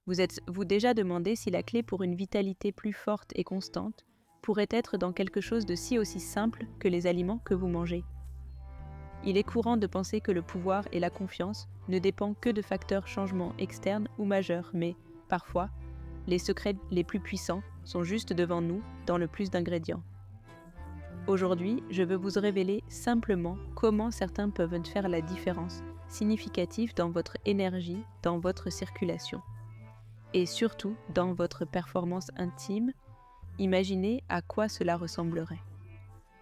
Vous êtes-vous déjà demandé si la clé pour une vitalité plus forte et constante pourrait être dans quelque chose de si aussi simple que les aliments que vous mangez? Il est courant de penser que le pouvoir et la confiance ne dépendent que de facteurs changements externes ou majeurs, mais, parfois, les secrets les plus puissants sont juste devant nous dans le plus d'ingrédients. Aujourd'hui, je veux vous révéler simplement comment certains peuvent faire la différence significative dans votre énergie, dans votre circulation. Et surtout dans votre performance intime, imaginez à quoi cela ressemblerait.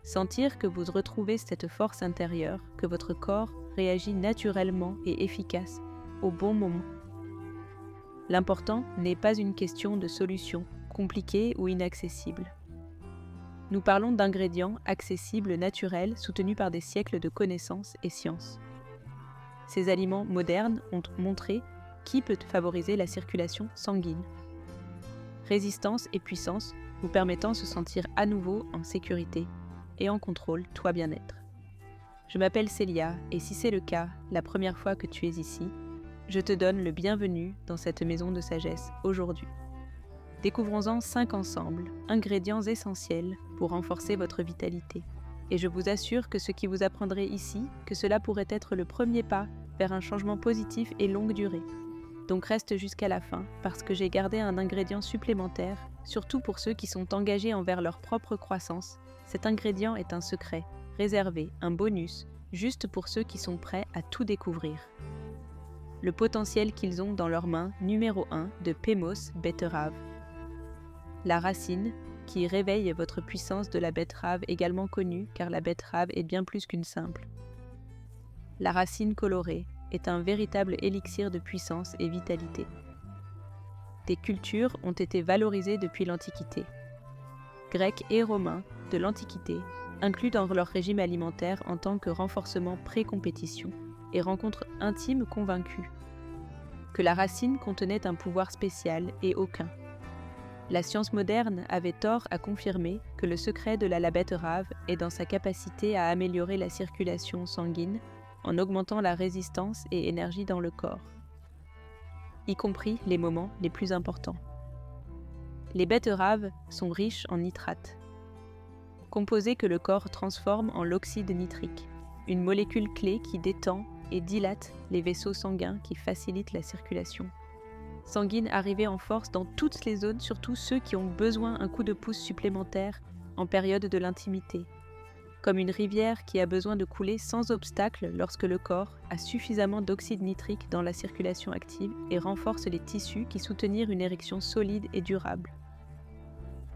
Sentir que vous retrouvez cette force intérieure, que votre corps réagit naturellement et efficace au bon moment. L'important n'est pas une question de solution compliquée ou inaccessible. Nous parlons d'ingrédients accessibles, naturels, soutenus par des siècles de connaissances et sciences. Ces aliments modernes ont montré qui peut favoriser la circulation sanguine. Résistance et puissance vous permettant de se sentir à nouveau en sécurité et en contrôle, toi bien-être. Je m'appelle Célia et si c'est le cas, la première fois que tu es ici, je te donne le bienvenu dans cette maison de sagesse aujourd'hui. Découvrons-en 5 ensemble, ingrédients essentiels pour renforcer votre vitalité. Et je vous assure que ce qui vous apprendrez ici, que cela pourrait être le premier pas vers un changement positif et longue durée. Donc reste jusqu'à la fin, parce que j'ai gardé un ingrédient supplémentaire, surtout pour ceux qui sont engagés envers leur propre croissance. Cet ingrédient est un secret, réservé, un bonus, juste pour ceux qui sont prêts à tout découvrir. Le potentiel qu'ils ont dans leurs mains, numéro 1 de Pémos betterave. La racine, qui réveille votre puissance de la betterave, également connue car la betterave est bien plus qu'une simple. La racine colorée est un véritable élixir de puissance et vitalité. Des cultures ont été valorisées depuis l'Antiquité. Grecs et Romains de l'Antiquité incluent dans leur régime alimentaire en tant que renforcement pré-compétition et rencontre intime convaincue que la racine contenait un pouvoir spécial et aucun. La science moderne avait tort à confirmer que le secret de la betterave est dans sa capacité à améliorer la circulation sanguine en augmentant la résistance et énergie dans le corps, y compris les moments les plus importants. Les betteraves sont riches en nitrates, composé que le corps transforme en l'oxyde nitrique, une molécule clé qui détend et dilate les vaisseaux sanguins qui facilitent la circulation sanguine arrivée en force dans toutes les zones, surtout ceux qui ont besoin d'un coup de pouce supplémentaire en période de l'intimité, comme une rivière qui a besoin de couler sans obstacle lorsque le corps a suffisamment d'oxyde nitrique dans la circulation active et renforce les tissus qui soutenir une érection solide et durable.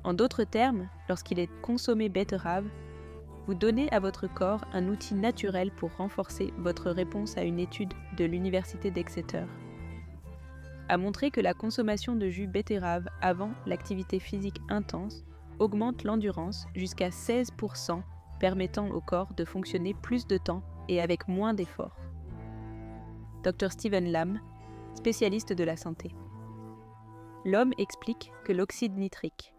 En d'autres termes, lorsqu'il est consommé betterave, vous donnez à votre corps un outil naturel pour renforcer votre réponse à une étude de l'Université d'Exeter a montré que la consommation de jus betterave avant l'activité physique intense augmente l'endurance jusqu'à 16%, permettant au corps de fonctionner plus de temps et avec moins d'efforts. Dr Stephen Lamb, spécialiste de la santé. L'homme explique que l'oxyde nitrique,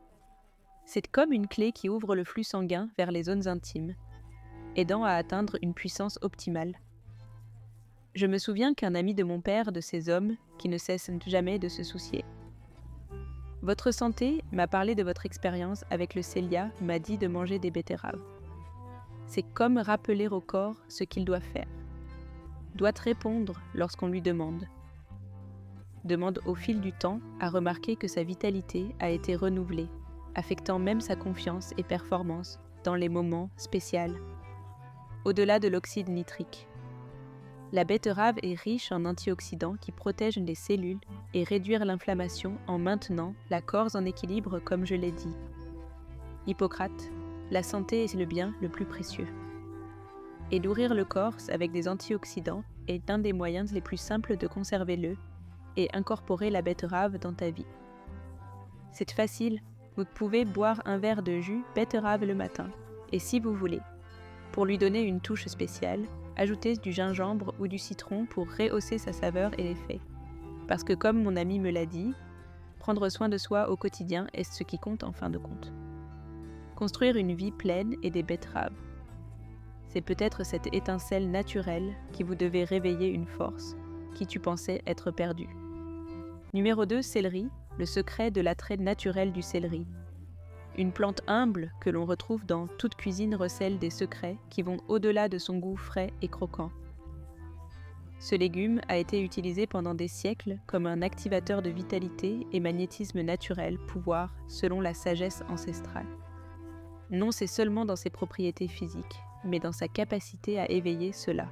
c'est comme une clé qui ouvre le flux sanguin vers les zones intimes, aidant à atteindre une puissance optimale. Je me souviens qu'un ami de mon père, de ces hommes qui ne cessent jamais de se soucier. Votre santé m'a parlé de votre expérience avec le Célia, m'a dit de manger des betteraves. C'est comme rappeler au corps ce qu'il doit faire. Doit répondre lorsqu'on lui demande. Demande au fil du temps à remarquer que sa vitalité a été renouvelée, affectant même sa confiance et performance dans les moments spéciaux. Au-delà de l'oxyde nitrique. La betterave est riche en antioxydants qui protègent les cellules et réduire l'inflammation en maintenant la corps en équilibre comme je l'ai dit. Hippocrate, la santé est le bien le plus précieux. Et nourrir le corps avec des antioxydants est un des moyens les plus simples de conserver-le et incorporer la betterave dans ta vie. C'est facile, vous pouvez boire un verre de jus betterave le matin et si vous voulez, pour lui donner une touche spéciale, ajoutez du gingembre ou du citron pour rehausser sa saveur et l'effet. Parce que comme mon ami me l'a dit, prendre soin de soi au quotidien est ce qui compte en fin de compte. Construire une vie pleine et des betteraves. C'est peut-être cette étincelle naturelle qui vous devait réveiller une force qui tu pensais être perdue. Numéro 2, céleri, le secret de l'attrait naturel du céleri. Une plante humble que l'on retrouve dans toute cuisine recèle des secrets qui vont au-delà de son goût frais et croquant. Ce légume a été utilisé pendant des siècles comme un activateur de vitalité et magnétisme naturel, pouvoir, selon la sagesse ancestrale. Non, c'est seulement dans ses propriétés physiques, mais dans sa capacité à éveiller cela.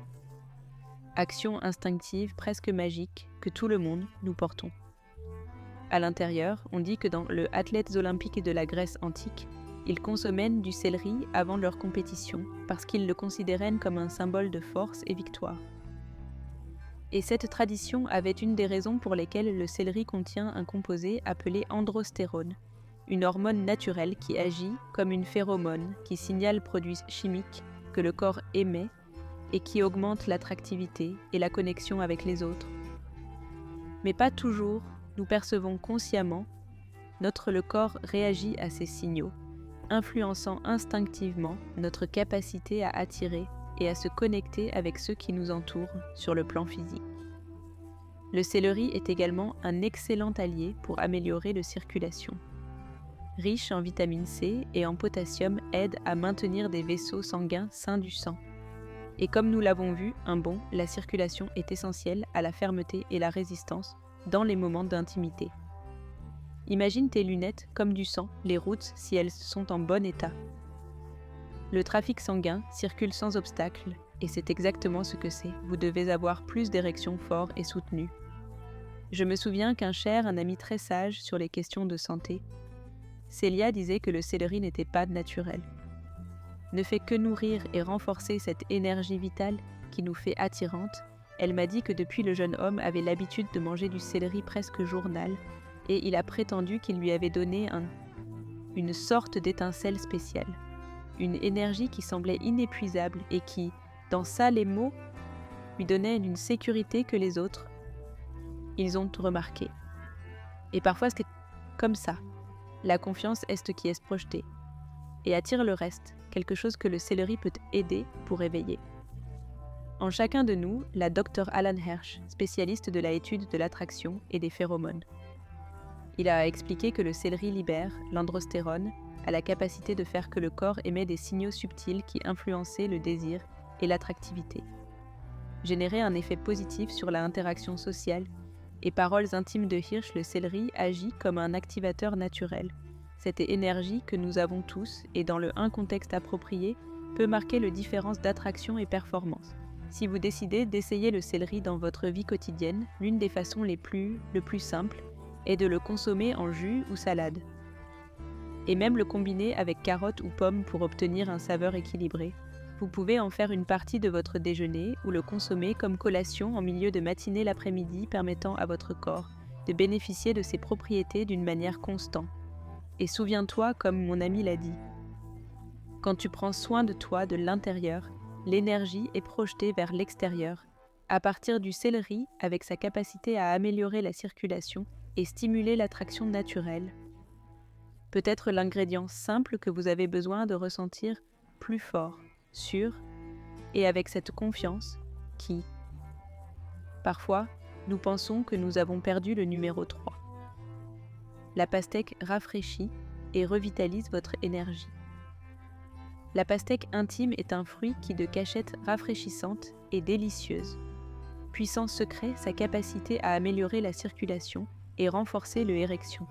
Action instinctive presque magique que tout le monde nous portons. À l'intérieur, on dit que dans le athlètes olympiques de la Grèce antique, ils consommaient du céleri avant leur compétition parce qu'ils le considéraient comme un symbole de force et victoire. Et cette tradition avait une des raisons pour lesquelles le céleri contient un composé appelé androstérone, une hormone naturelle qui agit comme une phéromone qui signale produits chimiques que le corps émet et qui augmente l'attractivité et la connexion avec les autres. Mais pas toujours nous percevons consciemment, le corps réagit à ces signaux, influençant instinctivement notre capacité à attirer et à se connecter avec ceux qui nous entourent sur le plan physique. Le céleri est également un excellent allié pour améliorer la circulation. Riche en vitamine C et en potassium, aide à maintenir des vaisseaux sanguins sains du sang. Et comme nous l'avons vu, la circulation est essentielle à la fermeté et la résistance dans les moments d'intimité. Imagine tes lunettes comme du sang, les routes si elles sont en bon état. Le trafic sanguin circule sans obstacle et c'est exactement ce que c'est. Vous devez avoir plus d'érections fortes et soutenues. Je me souviens un ami très sage sur les questions de santé, Célia disait que le céleri n'était pas naturel. Ne fait que nourrir et renforcer cette énergie vitale qui nous fait attirante. Elle m'a dit que depuis le jeune homme avait l'habitude de manger du céleri presque journal et il a prétendu qu'il lui avait donné une sorte d'étincelle spéciale, une énergie qui semblait inépuisable et qui, dans ça les mots, lui donnait une sécurité que les autres, ils ont remarqué. Et parfois c'est comme ça, la confiance est ce qui est projeté et attire le reste, quelque chose que le céleri peut aider pour éveiller. En chacun de nous, la Dr Alan Hirsch, spécialiste de l'étude de l'attraction et des phéromones. Il a expliqué que le céleri libère l'androstérone, a la capacité de faire que le corps émet des signaux subtils qui influençaient le désir et l'attractivité. Générer un effet positif sur l'interaction sociale et paroles intimes de Hirsch, le céleri agit comme un activateur naturel. Cette énergie que nous avons tous et dans un contexte approprié peut marquer la différence d'attraction et performance. Si vous décidez d'essayer le céleri dans votre vie quotidienne, l'une des façons le plus simples est de le consommer en jus ou salade. Et même le combiner avec carottes ou pommes pour obtenir un saveur équilibré. Vous pouvez en faire une partie de votre déjeuner ou le consommer comme collation en milieu de matinée l'après-midi, permettant à votre corps de bénéficier de ses propriétés d'une manière constante. Et souviens-toi, comme mon ami l'a dit, quand tu prends soin de toi de l'intérieur, l'énergie est projetée vers l'extérieur, à partir du céleri avec sa capacité à améliorer la circulation et stimuler l'attraction naturelle. Peut-être l'ingrédient simple que vous avez besoin de ressentir plus fort, sûr, et avec cette confiance qui, parfois, nous pensons que nous avons perdu le numéro 3. La pastèque rafraîchit et revitalise votre énergie. La pastèque intime est un fruit qui de cachette rafraîchissante et délicieuse. Puissant secret, sa capacité à améliorer la circulation et renforcer l'érection.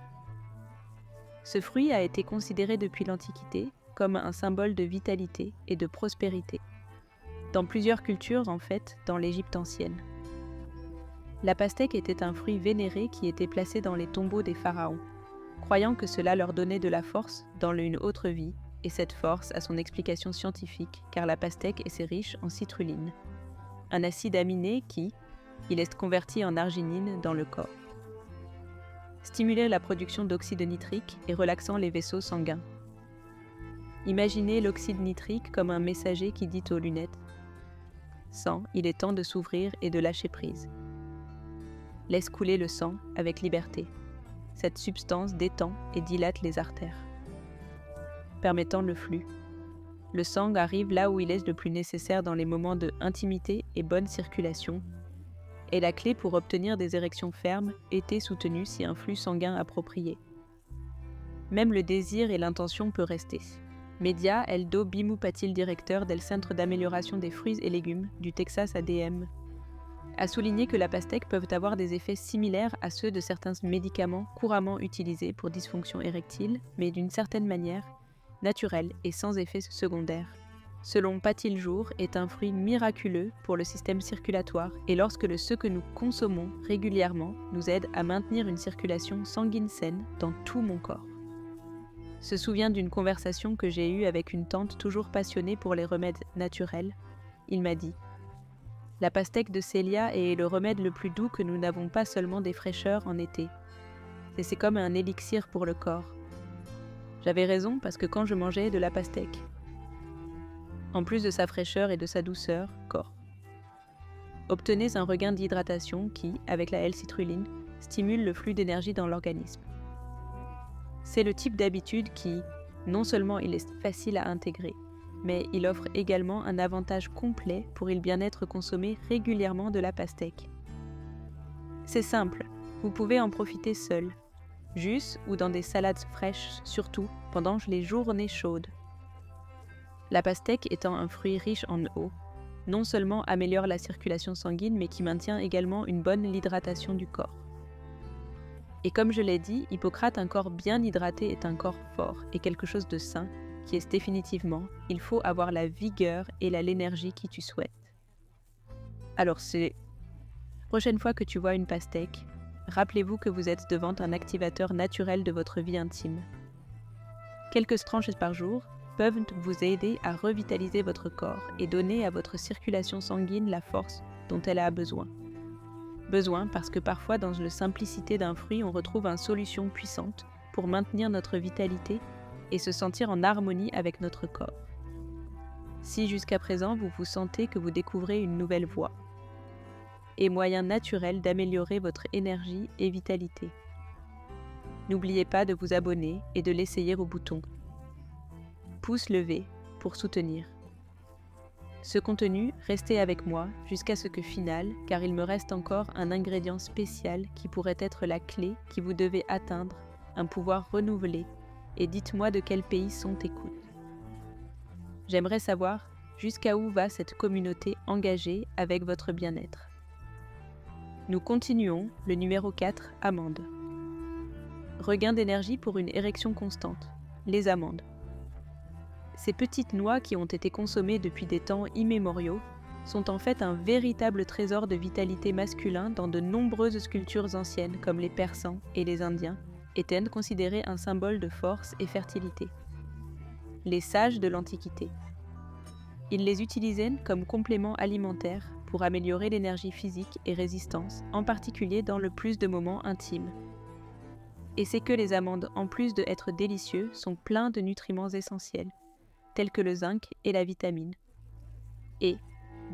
Ce fruit a été considéré depuis l'Antiquité comme un symbole de vitalité et de prospérité. Dans plusieurs cultures, en fait, dans l'Égypte ancienne. La pastèque était un fruit vénéré qui était placé dans les tombeaux des pharaons, croyant que cela leur donnait de la force dans une autre vie, et cette force a son explication scientifique, car la pastèque est riche en citrulline, un acide aminé qui, il est converti en arginine dans le corps. Stimuler la production d'oxyde nitrique et relaxant les vaisseaux sanguins. Imaginez l'oxyde nitrique comme un messager qui dit aux lunettes « Sang, il est temps de s'ouvrir et de lâcher prise. » Laisse couler le sang avec liberté. Cette substance détend et dilate les artères, permettant le flux. Le sang arrive là où il est le plus nécessaire dans les moments de intimité et bonne circulation, est la clé pour obtenir des érections fermes et soutenues si un flux sanguin approprié. Même le désir et l'intention peut rester. Media Eldo Bimupatil, directeur del Centre d'amélioration des fruits et légumes du Texas ADM, a souligné que la pastèque peuvent avoir des effets similaires à ceux de certains médicaments couramment utilisés pour dysfonction érectile, mais d'une certaine manière, naturelle et sans effet secondaire. Selon Patiljour, est un fruit miraculeux pour le système circulatoire et lorsque ce que nous consommons régulièrement nous aide à maintenir une circulation sanguine saine dans tout mon corps. Se souvient d'une conversation que j'ai eue avec une tante toujours passionnée pour les remèdes naturels. Il m'a dit « La pastèque de Célia est le remède le plus doux que nous n'avons pas seulement des fraîcheurs en été. C'est comme un élixir pour le corps. » J'avais raison parce que quand je mangeais de la pastèque, en plus de sa fraîcheur et de sa douceur, corps. Obtenez un regain d'hydratation qui, avec la L-citrulline, stimule le flux d'énergie dans l'organisme. C'est le type d'habitude qui, non seulement il est facile à intégrer, mais il offre également un avantage complet pour il bien être consommé régulièrement de la pastèque. C'est simple, vous pouvez en profiter seul, jus ou dans des salades fraîches, surtout pendant les journées chaudes. La pastèque étant un fruit riche en eau, non seulement améliore la circulation sanguine, mais qui maintient également une bonne hydratation du corps. Et comme je l'ai dit, Hippocrate, un corps bien hydraté est un corps fort et quelque chose de sain, qui est définitivement, il faut avoir la vigueur et l'énergie qui tu souhaites. Alors prochaine fois que tu vois une pastèque, rappelez-vous que vous êtes devant un activateur naturel de votre vie intime. Quelques tranches par jour peuvent vous aider à revitaliser votre corps et donner à votre circulation sanguine la force dont elle a besoin. Besoin parce que parfois dans la simplicité d'un fruit, on retrouve une solution puissante pour maintenir notre vitalité et se sentir en harmonie avec notre corps. Si jusqu'à présent vous vous sentez que vous découvrez une nouvelle voie et moyen naturel d'améliorer votre énergie et vitalité, n'oubliez pas de vous abonner et de l'essayer au bouton pouce levé pour soutenir. Ce contenu, restez avec moi jusqu'à ce que final, car il me reste encore un ingrédient spécial qui pourrait être la clé qui vous devez atteindre, un pouvoir renouvelé, et dites-moi de quel pays sont tes coudes. J'aimerais savoir jusqu'à où va cette communauté engagée avec votre bien-être. Nous continuons le numéro 4, amandes. Regain d'énergie pour une érection constante, les amandes. Ces petites noix qui ont été consommées depuis des temps immémoriaux sont en fait un véritable trésor de vitalité masculin dans de nombreuses cultures anciennes comme les Persans et les Indiens, étaient considérées un symbole de force et fertilité. Les sages de l'Antiquité. Ils les utilisaient comme complément alimentaire pour améliorer l'énergie physique et résistance, en particulier dans le plus de moments intimes. Et c'est que les amandes, en plus d'être délicieux, sont pleins de nutriments essentiels, tels que le zinc et la vitamine, et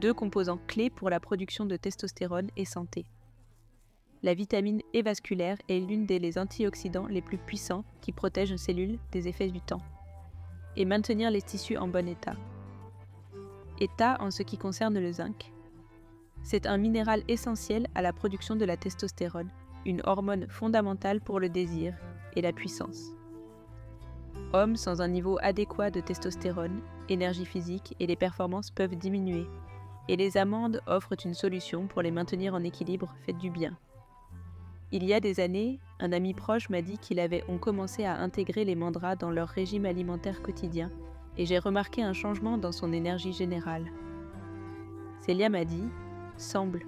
deux composants clés pour la production de testostérone et santé. La vitamine E vasculaire est l'une des antioxydants les plus puissants qui protègent les cellules des effets du temps, et maintenir les tissus en bon état. État en ce qui concerne le zinc. C'est un minéral essentiel à la production de la testostérone, une hormone fondamentale pour le désir et la puissance. Hommes sans un niveau adéquat de testostérone, énergie physique et les performances peuvent diminuer, et les amandes offrent une solution pour les maintenir en équilibre fait du bien. Il y a des années, un ami proche m'a dit ont commencé à intégrer les mandras dans leur régime alimentaire quotidien, et j'ai remarqué un changement dans son énergie générale. Célia m'a dit « semble ».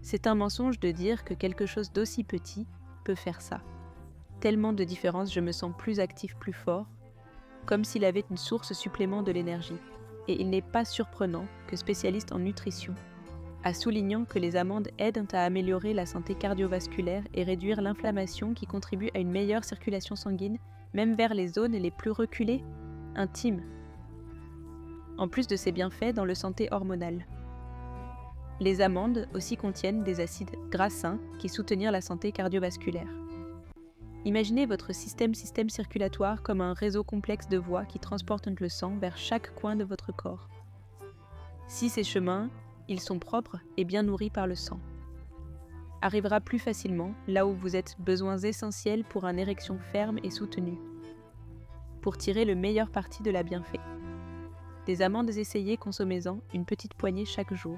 C'est un mensonge de dire que quelque chose d'aussi petit peut faire ça. Tellement de différence, je me sens plus actif, plus fort, comme s'il avait une source supplément de l'énergie. Et il n'est pas surprenant que spécialiste en nutrition, a soulignant que les amandes aident à améliorer la santé cardiovasculaire et réduire l'inflammation qui contribue à une meilleure circulation sanguine, même vers les zones les plus reculées, intimes. En plus de ses bienfaits dans le santé hormonale. Les amandes aussi contiennent des acides gras sains qui soutiennent la santé cardiovasculaire. Imaginez votre système circulatoire comme un réseau complexe de voies qui transportent le sang vers chaque coin de votre corps. Si ces chemins Ils sont propres et bien nourris par le sang. Arrivera plus facilement là où vous êtes besoins essentiels pour une érection ferme et soutenue, pour tirer le meilleur parti de la bienfait. Des amandes essayées, consommez-en une petite poignée chaque jour.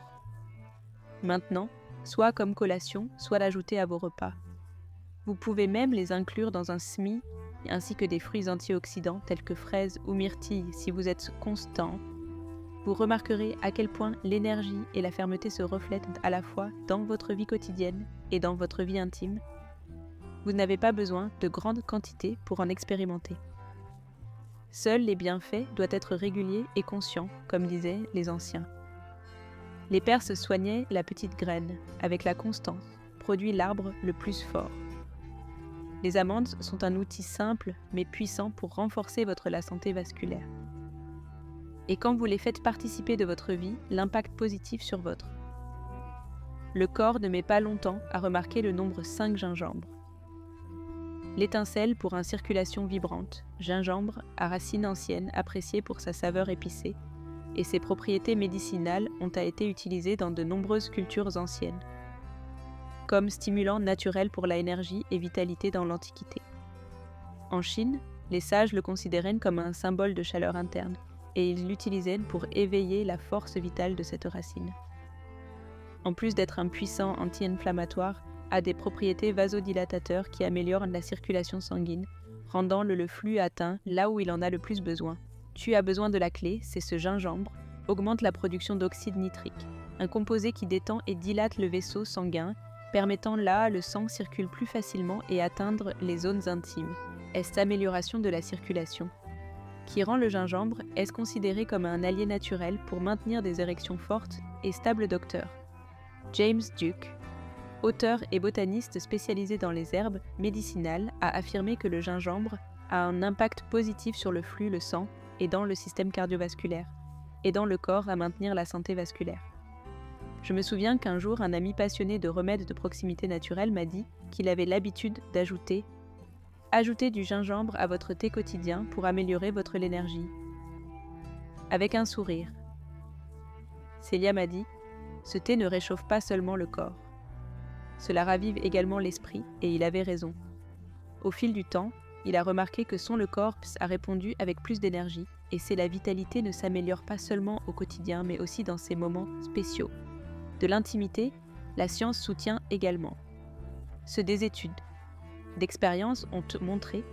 Maintenant, soit comme collation, soit l'ajouter à vos repas. Vous pouvez même les inclure dans un SMI, ainsi que des fruits antioxydants tels que fraises ou myrtilles si vous êtes constant. Vous remarquerez à quel point l'énergie et la fermeté se reflètent à la fois dans votre vie quotidienne et dans votre vie intime. Vous n'avez pas besoin de grandes quantités pour en expérimenter. Seuls les bienfaits doivent être réguliers et conscients, comme disaient les anciens. Les Perses soignaient la petite graine, avec la constance, produit l'arbre le plus fort. Les amandes sont un outil simple mais puissant pour renforcer la santé vasculaire. Et quand vous les faites participer de votre vie, l'impact positif sur votre. Le corps ne met pas longtemps à remarquer le nombre 5 gingembre. L'étincelle pour une circulation vibrante, gingembre à racines anciennes appréciée pour sa saveur épicée, et ses propriétés médicinales ont été utilisées dans de nombreuses cultures anciennes, comme stimulant naturel pour l'énergie et vitalité dans l'Antiquité. En Chine, les sages le considéraient comme un symbole de chaleur interne, et ils l'utilisaient pour éveiller la force vitale de cette racine. En plus d'être un puissant anti-inflammatoire, a des propriétés vasodilatateurs qui améliorent la circulation sanguine, rendant le flux atteint là où il en a le plus besoin. Tu as besoin de la clé, c'est ce gingembre, augmente la production d'oxyde nitrique, un composé qui détend et dilate le vaisseau sanguin, permettant là le sang circule plus facilement et atteindre les zones intimes. Est-ce amélioration de la circulation qui rend le gingembre est considéré comme un allié naturel pour maintenir des érections fortes et stables. Dr. James Duke, auteur et botaniste spécialisé dans les herbes médicinales, a affirmé que le gingembre a un impact positif sur le flux, le sang et dans le système cardiovasculaire, aidant le corps à maintenir la santé vasculaire. Je me souviens qu'un jour, un ami passionné de remèdes de proximité naturelle m'a dit qu'il avait l'habitude d'ajouter du gingembre à votre thé quotidien pour améliorer votre énergie. Avec un sourire. Célia m'a dit, ce thé ne réchauffe pas seulement le corps. Cela ravive également l'esprit et il avait raison. Au fil du temps, il a remarqué que le corps a répondu avec plus d'énergie et la vitalité ne s'améliore pas seulement au quotidien mais aussi dans ces moments spéciaux. De l'intimité, la science soutient également. Des études d'expérience ont montré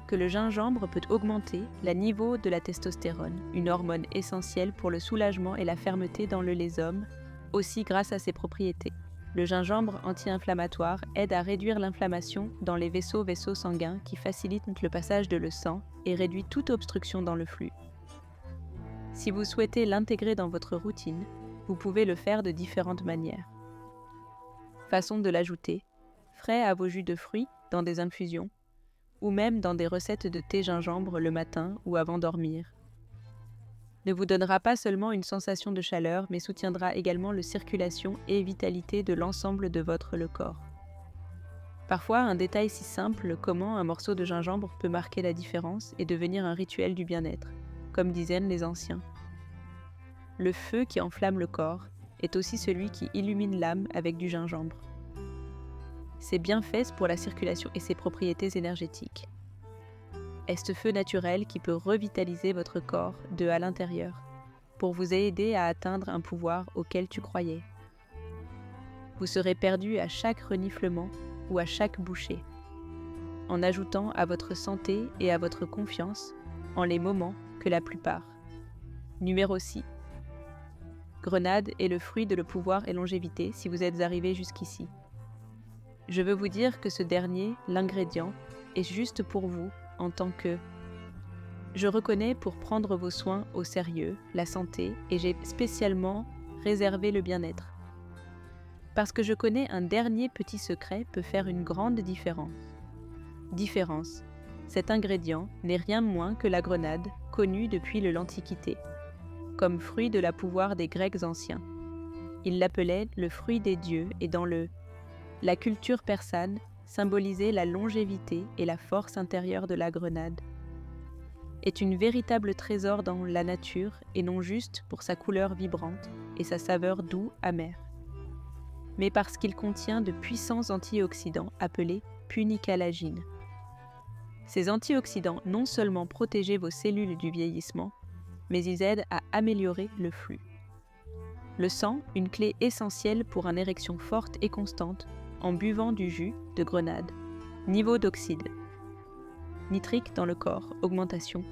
que le gingembre peut augmenter le niveau de la testostérone, une hormone essentielle pour le soulagement et la fermeté dans les hommes, aussi grâce à ses propriétés. Le gingembre anti-inflammatoire aide à réduire l'inflammation dans les vaisseaux sanguins qui facilitent le passage de le sang et réduit toute obstruction dans le flux. Si vous souhaitez l'intégrer dans votre routine, vous pouvez le faire de différentes manières. Façon de l'ajouter, frais à vos jus de fruits dans des infusions, ou même dans des recettes de thé gingembre le matin ou avant dormir. Ne vous donnera pas seulement une sensation de chaleur, mais soutiendra également la circulation et vitalité de l'ensemble de votre corps. Parfois, un détail si simple comment un morceau de gingembre peut marquer la différence et devenir un rituel du bien-être, comme disaient les anciens. Le feu qui enflamme le corps est aussi celui qui illumine l'âme avec du gingembre. Ses bienfaits pour la circulation et ses propriétés énergétiques. Est ce feu naturel qui peut revitaliser votre corps à l'intérieur, pour vous aider à atteindre un pouvoir auquel tu croyais. Vous serez perdu à chaque reniflement ou à chaque bouchée, en ajoutant à votre santé et à votre confiance en les moments que la plupart. Numéro 6. Grenade est le fruit de le pouvoir et longévité si vous êtes arrivé jusqu'ici. Je veux vous dire que ce dernier, l'ingrédient, est juste pour vous en tant que je reconnais pour prendre vos soins au sérieux, la santé, et j'ai spécialement réservé le bien-être. Parce que je connais un dernier petit secret peut faire une grande différence. Cet ingrédient n'est rien moins que la grenade, connue depuis l'Antiquité, comme fruit de la pouvoir des Grecs anciens. Ils l'appelaient le fruit des dieux et dans la culture persane symbolisait la longévité et la force intérieure de la grenade. Est une véritable trésor dans la nature et non juste pour sa couleur vibrante, et sa saveur doux-amère, mais parce qu'il contient de puissants antioxydants appelés punicalagines. Ces antioxydants non seulement protègent vos cellules du vieillissement, mais ils aident à améliorer le flux. Le sang, une clé essentielle pour une érection forte et constante en buvant du jus de grenade. Niveau d'oxyde. Nitrique dans le corps, augmentation.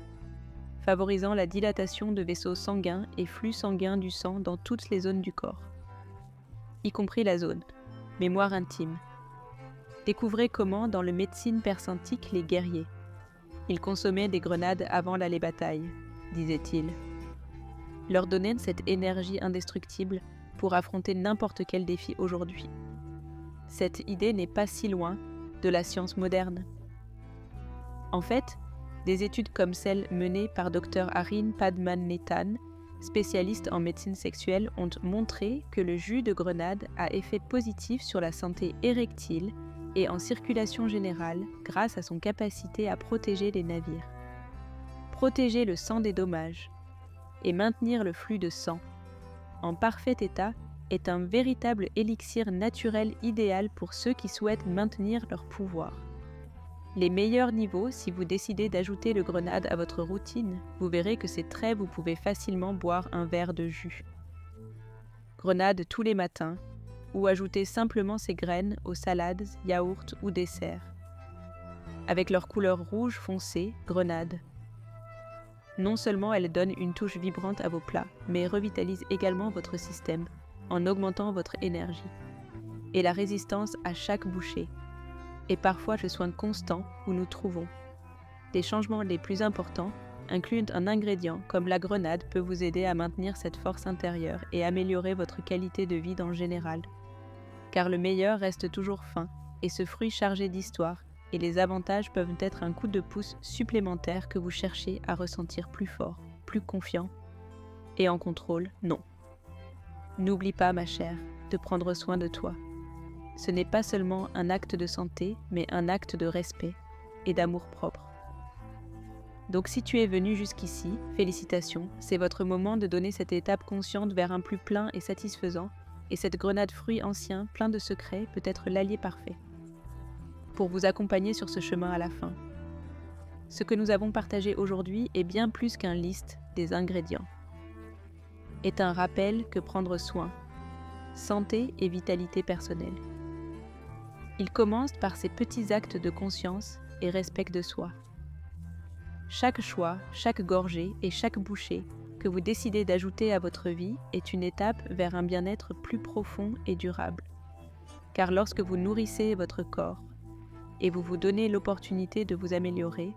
Favorisant la dilatation de vaisseaux sanguins et flux sanguin du sang dans toutes les zones du corps, y compris la zone. Mémoire intime. Découvrez comment, dans le médecine persantique, les guerriers. Ils consommaient des grenades avant l'aller bataille, disait-il. Leur donner cette énergie indestructible pour affronter n'importe quel défi aujourd'hui. Cette idée n'est pas si loin de la science moderne. En fait, des études comme celle menée par Dr Harin Padmanathan, spécialiste en médecine sexuelle, ont montré que le jus de grenade a effet positif sur la santé érectile et en circulation générale grâce à son capacité à protéger les navires. Protéger le sang des dommages et maintenir le flux de sang en parfait état est un véritable élixir naturel idéal pour ceux qui souhaitent maintenir leur pouvoir. Les meilleurs niveaux, si vous décidez d'ajouter le grenade à votre routine, vous verrez que c'est très vous pouvez facilement boire un verre de jus. Grenade tous les matins, ou ajouter simplement ces graines aux salades, yaourts ou desserts. Avec leur couleur rouge foncé, grenade. Non seulement elle donne une touche vibrante à vos plats, mais revitalise également votre système, en augmentant votre énergie et la résistance à chaque bouchée, et parfois le soin constant où nous trouvons. Les changements les plus importants incluent un ingrédient comme la grenade peut vous aider à maintenir cette force intérieure et améliorer votre qualité de vie en général. Car le meilleur reste toujours fin, et ce fruit chargé d'histoire, et les avantages peuvent être un coup de pouce supplémentaire que vous cherchez à ressentir plus fort, plus confiant, et en contrôle, non. N'oublie pas, ma chère, de prendre soin de toi. Ce n'est pas seulement un acte de santé, mais un acte de respect et d'amour-propre. Donc si tu es venu jusqu'ici, félicitations, c'est votre moment de donner cette étape consciente vers un plus plein et satisfaisant, et cette grenade fruit ancien, plein de secrets, peut être l'allié parfait pour vous accompagner sur ce chemin à la fin. Ce que nous avons partagé aujourd'hui est bien plus qu'un liste des ingrédients. Est un rappel que prendre soin, santé et vitalité personnelle. Il commence par ces petits actes de conscience et respect de soi. Chaque choix, chaque gorgée et chaque bouchée que vous décidez d'ajouter à votre vie est une étape vers un bien-être plus profond et durable. Car lorsque vous nourrissez votre corps et vous vous donnez l'opportunité de vous améliorer,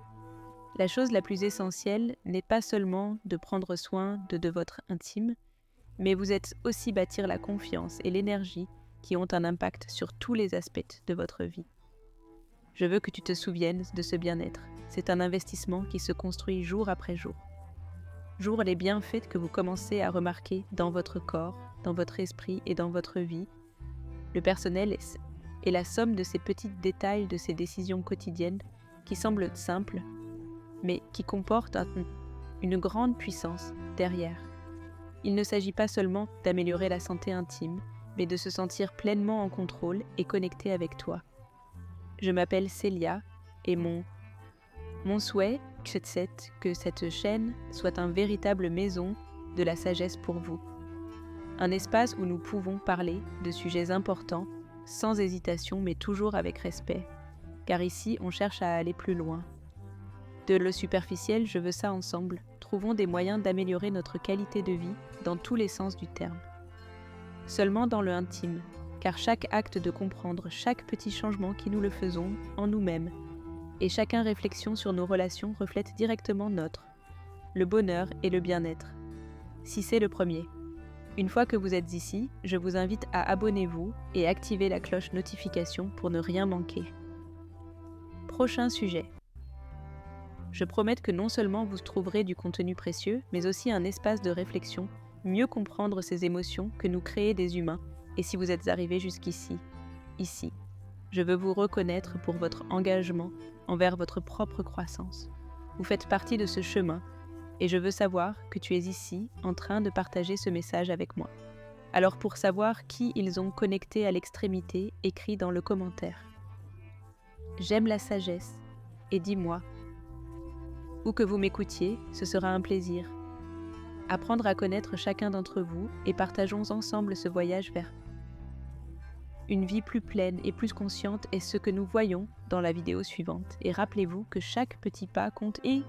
la chose la plus essentielle n'est pas seulement de prendre soin de votre intime, mais vous êtes aussi bâtir la confiance et l'énergie qui ont un impact sur tous les aspects de votre vie. Je veux que tu te souviennes de ce bien-être. C'est un investissement qui se construit jour après jour. Jour les bienfaits que vous commencez à remarquer dans votre corps, dans votre esprit et dans votre vie. Le personnel est la somme de ces petits détails de ces décisions quotidiennes qui semblent simples, mais qui comportent une grande puissance derrière. Il ne s'agit pas seulement d'améliorer la santé intime, mais de se sentir pleinement en contrôle et connecté avec toi. Je m'appelle Célia et mon souhait, c'est que cette chaîne soit une véritable maison de la sagesse pour vous. Un espace où nous pouvons parler de sujets importants, sans hésitation mais toujours avec respect, car ici on cherche à aller plus loin. De le superficiel, je veux ça ensemble. Trouvons des moyens d'améliorer notre qualité de vie dans tous les sens du terme. Seulement dans le intime, car chaque acte de comprendre chaque petit changement qui nous le faisons en nous-mêmes, et chacun réflexion sur nos relations reflète directement le bonheur et le bien-être. Si c'est le premier. Une fois que vous êtes ici, je vous invite à abonnez-vous et activer la cloche notification pour ne rien manquer. Prochain sujet. Je promets que non seulement vous trouverez du contenu précieux, mais aussi un espace de réflexion, mieux comprendre ces émotions que nous créent des humains, et si vous êtes arrivé jusqu'ici, ici, je veux vous reconnaître pour votre engagement envers votre propre croissance. Vous faites partie de ce chemin, et je veux savoir que tu es ici en train de partager ce message avec moi. Alors pour savoir qui ils ont connecté à l'extrémité, écris dans le commentaire. J'aime la sagesse, et dis-moi. Où que vous m'écoutiez, ce sera un plaisir. Apprendre à connaître chacun d'entre vous et partageons ensemble ce voyage vers une vie plus pleine et plus consciente est ce que nous voyons dans la vidéo suivante. Et rappelez-vous que chaque petit pas compte et